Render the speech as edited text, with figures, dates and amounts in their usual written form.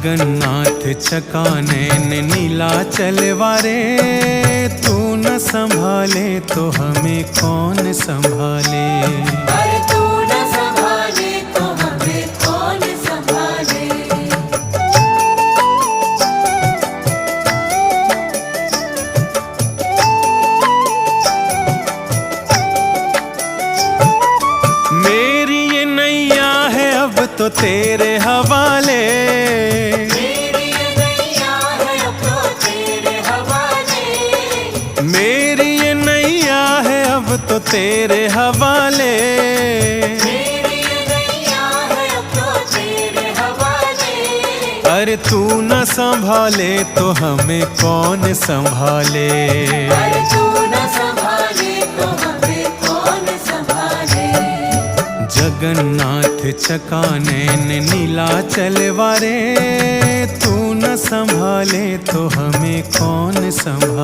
जगन्नाथ चकानैन नीलाचल वारे, तू न संभाले तो हमें कौन संभाले। अरे तू न संभाले तो हमें कौन संभाले। मेरी ये नैया है अब तो तेरे हवाले, मेरी ये नैया है अब तो तेरे हवाले। मेरी ये नैया है अब तो तेरे हवाले। मेरी ये नैया है अब तो तेरे हवाले। अरे तू न संभाले तो हमें कौन संभाले। अरे तू न संभाले तो हमें कौन संभाले। जगन्नाथ चकानैन नीलाचल वारे, तू न संभाले तो हमें कौन संभाले।